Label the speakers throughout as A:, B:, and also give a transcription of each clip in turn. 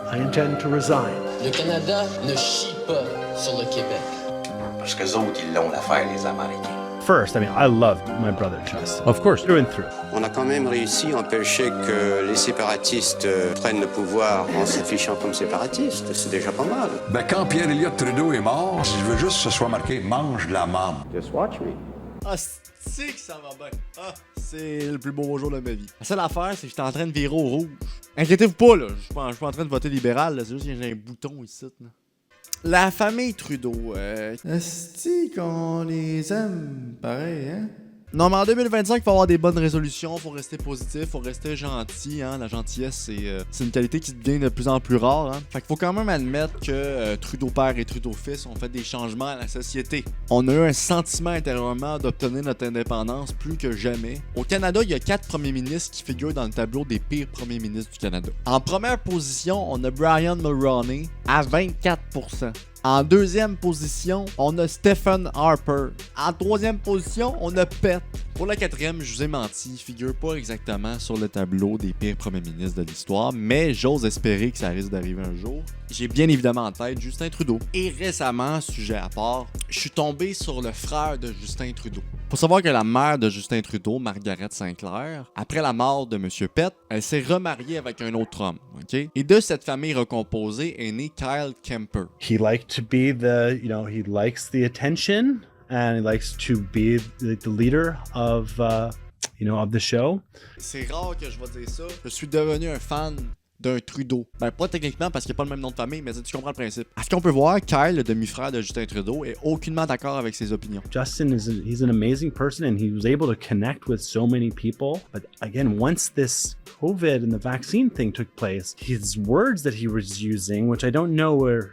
A: I intend to resign.
B: Le Canada ne chie pas sur le Québec.
C: Parce qu'eux autres, ils l'ont l'affaire, les Américains.
A: First, I mean, I love my brother Justin. Of course, through and through.
D: On a quand même réussi à empêcher que les séparatistes prennent le pouvoir en s'affichant comme séparatistes. C'est déjà pas mal.
E: Ben, quand Pierre-Éliott Trudeau est mort, je veux juste que ce soit marqué « mange de la marde ».
D: Just watch me.
F: Ah, c'est que ça va bien. Ah, c'est le plus beau jour de ma vie. La seule affaire, c'est que j'étais en train de virer au rouge. Inquiétez-vous pas, là. Je suis pas en train de voter libéral, là. C'est juste que j'ai un bouton ici, là. La famille Trudeau, est-ce qu'on les aime pareil, hein? Non, mais en 2025, il faut avoir des bonnes résolutions, faut rester positif, faut rester gentil, hein. La gentillesse, c'est une qualité qui devient de plus en plus rare, hein. Fait qu'il faut quand même admettre que Trudeau père et Trudeau fils ont fait des changements à la société. On a eu un sentiment intérieurement d'obtenir notre indépendance plus que jamais. Au Canada, il y a 4 premiers ministres qui figurent dans le tableau des pires premiers ministres du Canada. En première position, on a Brian Mulroney à 24%. En deuxième position, on a Stephen Harper. En troisième position, on a Pett. Pour la quatrième, je vous ai menti, il figure pas exactement sur le tableau des pires premiers ministres de l'histoire, mais j'ose espérer que ça risque d'arriver un jour. J'ai bien évidemment en tête Justin Trudeau. Et récemment, sujet à part, je suis tombé sur le frère de Justin Trudeau. Faut savoir que la mère de Justin Trudeau, Margaret Sinclair, après la mort de M. Pett, elle s'est remariée avec un autre homme, ok? Et de cette famille recomposée est né Kyle Kemper.
A: He liked to be he likes the attention and he likes to be the leader of, of the show.
F: C'est rare que je vais dire ça. Je suis devenu un fan d'un Trudeau. Ben, pas techniquement parce qu'il n'y a pas le même nom de famille, mais tu comprends le principe. À ce qu'on peut voir, Kyle, le demi-frère de Justin Trudeau, est aucunement d'accord avec ses opinions.
A: Justin he's an amazing person and he was able to connect with so many people. But again, once this COVID and the vaccine thing took place, his words that he was using, which I don't know were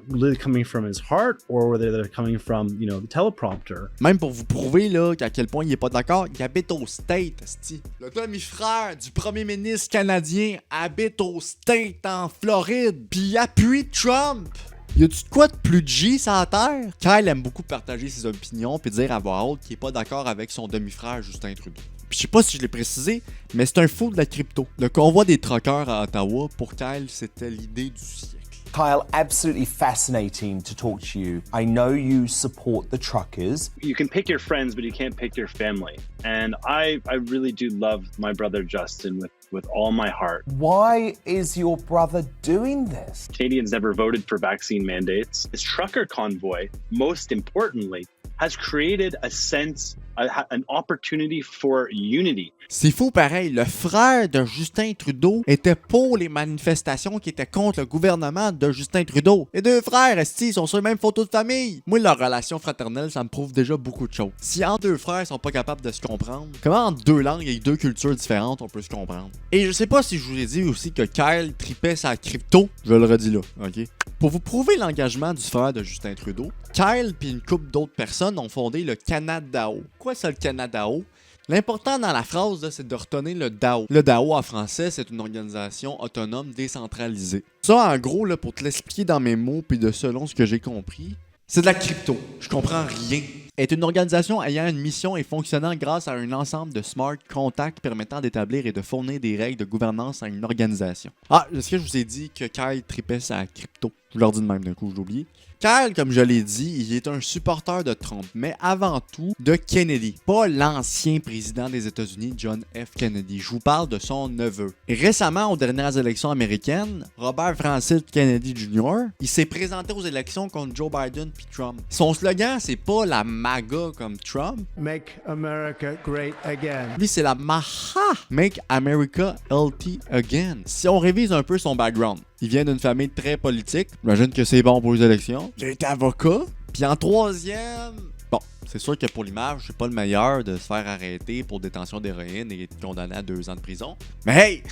A: really coming from his heart or whether they're coming from, the teleprompter.
F: Même pour vous prouver là qu'à quel point il est pas d'accord, il habite au State, esti. Le demi-frère du premier ministre canadien habite au State en Floride, pis il appuie Trump. Y a-tu de quoi de plus G sur la terre? Kyle aime beaucoup partager ses opinions puis dire à voix haute qu'il est pas d'accord avec son demi-frère Justin Trudeau. Pis je sais pas si je l'ai précisé, mais c'est un fou de la crypto. Le convoi des truckers à Ottawa, pour Kyle, c'était l'idée du siècle.
G: Kyle, absolutely fascinating to talk to you. I know you support the truckers.
H: You can pick your friends, but you can't pick your family. And I really do love my brother Justin with all my heart.
G: Why is your brother doing this?
H: Canadians never voted for vaccine mandates. This trucker convoy, most importantly, has created a sense, an opportunity for unity.
F: C'est fou pareil, le frère de Justin Trudeau était pour les manifestations qui étaient contre le gouvernement de Justin Trudeau. Les deux frères, esti, sont sur les mêmes photos de famille. Moi, leur relation fraternelle, ça me prouve déjà beaucoup de choses. Si entre deux frères sont pas capables de se comprendre, comment entre deux langues et deux cultures différentes on peut se comprendre? Et je sais pas si je vous ai dit aussi que Kyle tripait sa crypto, je le redis là, ok? Pour vous prouver l'engagement du frère de Justin Trudeau, Kyle puis une couple d'autres personnes ont fondé le Canadao. Quoi ça le Canadao? L'important dans la phrase, là, c'est de retenir le DAO. Le DAO en français, c'est une organisation autonome décentralisée. Ça, en gros, là, pour te l'expliquer dans mes mots puis de selon ce que j'ai compris, c'est de la crypto. Je comprends rien. Est une organisation ayant une mission et fonctionnant grâce à un ensemble de smart contracts permettant d'établir et de fournir des règles de gouvernance à une organisation. Ah, est-ce que je vous ai dit que Kyle tripait sa crypto? Je leur dis de même d'un coup, je l'ai oublié. Kyle, comme je l'ai dit, il est un supporter de Trump, mais avant tout de Kennedy, pas l'ancien président des États-Unis, John F. Kennedy. Je vous parle de son neveu. Et récemment, aux dernières élections américaines, Robert Francis Kennedy Jr., il s'est présenté aux élections contre Joe Biden puis Trump. Son slogan, c'est pas la MAGA comme Trump.
I: Make America Great Again.
F: Lui, c'est la MAHA. Make America Healthy Again. Si on révise un peu son background, il vient d'une famille très politique. J'imagine que c'est bon pour les élections. Il a été avocat. Puis en troisième... Bon, c'est sûr que pour l'image, c'est pas le meilleur de se faire arrêter pour détention d'héroïne et être condamné à 2 ans de prison. Mais hey!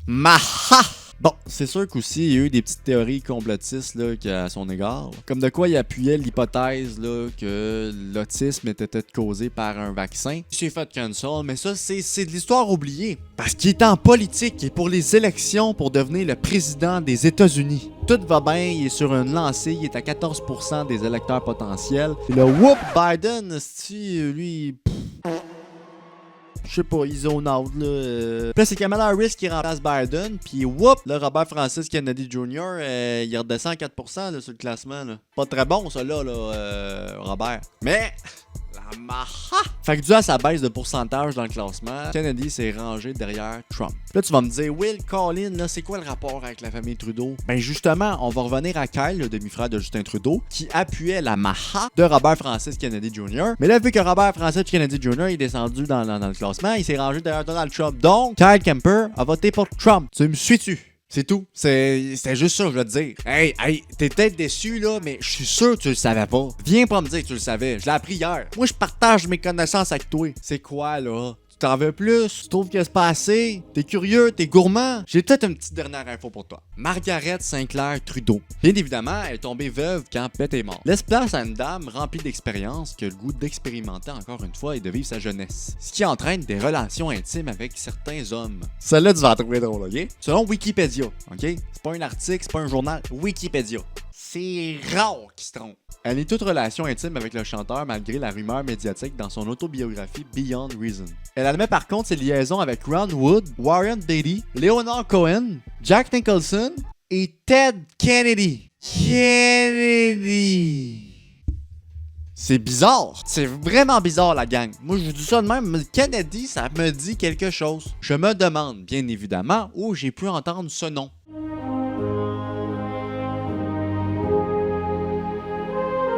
F: Maha! Bon, c'est sûr qu'aussi, il y a eu des petites théories complotistes là, à son égard. Comme de quoi il appuyait l'hypothèse là, que l'autisme était peut-être causé par un vaccin. Il s'est fait cancel, mais ça, c'est de l'histoire oubliée. Parce qu'il est en politique et pour les élections pour devenir le président des États-Unis. Tout va bien, il est sur une lancée, il est à 14% des électeurs potentiels. Et le whoop Biden, lui... je sais pas, ils zone out, là. Puis là, c'est Kamala Harris qui remplace Biden, puis whoop, là, Robert Francis Kennedy Jr., il redescend à 4% là, sur le classement, là. Pas très bon, ça, là, Robert. Mais... la maha! Fait que dû à sa baisse de pourcentage dans le classement, Kennedy s'est rangé derrière Trump. Là, tu vas me dire, Will, Colin, là, c'est quoi le rapport avec la famille Trudeau? Ben justement, on va revenir à Kyle, le demi-frère de Justin Trudeau, qui appuyait la maha de Robert Francis Kennedy Jr. Mais là, vu que Robert Francis Kennedy Jr. est descendu dans le classement, il s'est rangé derrière Donald Trump. Donc, Kyle Kemper a voté pour Trump. Tu me suis-tu? C'est tout. C'était juste ça, je veux te dire. Hey, t'es peut-être déçu, là, mais je suis sûr que tu le savais pas. Viens pas me dire que tu le savais. Je l'ai appris hier. Moi, je partage mes connaissances avec toi. C'est quoi, là? Tu t'en veux plus? Tu trouves que c'est pas assez? T'es curieux? T'es gourmand? J'ai peut-être une petite dernière info pour toi. Margaret Sinclair Trudeau. Bien évidemment, elle est tombée veuve quand Pet est mort. Laisse place à une dame remplie d'expérience qui a le goût d'expérimenter encore une fois et de vivre sa jeunesse. Ce qui entraîne des relations intimes avec certains hommes. Celle-là, tu vas la trouver drôle, ok? Selon Wikipédia, ok? C'est pas un article, c'est pas un journal. Wikipédia. C'est rare qu'il se trompe. Elle est toute relation intime avec le chanteur malgré la rumeur médiatique dans son autobiographie Beyond Reason. Elle admet par contre ses liaisons avec Ron Wood, Warren Beatty, Leonard Cohen, Jack Nicholson et Ted Kennedy. C'est bizarre. C'est vraiment bizarre, la gang. Moi, je vous dis ça de même, mais Kennedy, ça me dit quelque chose. Je me demande, bien évidemment, où j'ai pu entendre ce nom.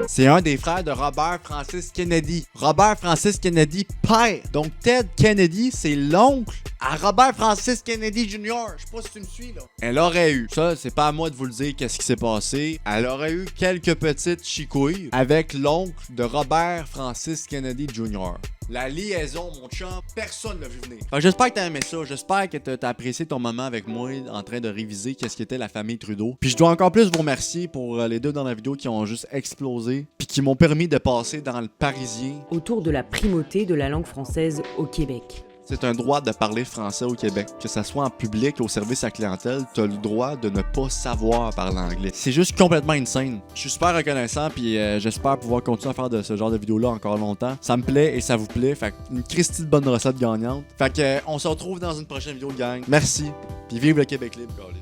F: C'est un des frères de Robert Francis Kennedy. Robert Francis Kennedy père. Donc Ted Kennedy, c'est l'oncle à Robert Francis Kennedy Jr. Je sais pas si tu me suis, là. Elle aurait eu, ça c'est pas à moi de vous le dire qu'est-ce qui s'est passé, elle aurait eu quelques petites chicouilles avec l'oncle de Robert Francis Kennedy Jr. La liaison, mon chum, personne l'a vu venir. J'espère que t'as aimé ça. J'espère que t'as apprécié ton moment avec moi en train de réviser qu'est-ce qu'était la famille Trudeau. Puis je dois encore plus vous remercier pour les deux dans la vidéo qui ont juste explosé puis qui m'ont permis de passer dans le Parisien.
J: Autour de la primauté de la langue française au Québec.
F: C'est un droit de parler français au Québec. Que ça soit en public, au service à la clientèle, t'as le droit de ne pas savoir parler anglais. C'est juste complètement insane. Je suis super reconnaissant, puis j'espère pouvoir continuer à faire de ce genre de vidéos-là encore longtemps. Ça me plaît et ça vous plaît. Fait une Christie de bonne recette gagnante. Fait que on se retrouve dans une prochaine vidéo, gang. Merci. Puis vive le Québec libre, guys.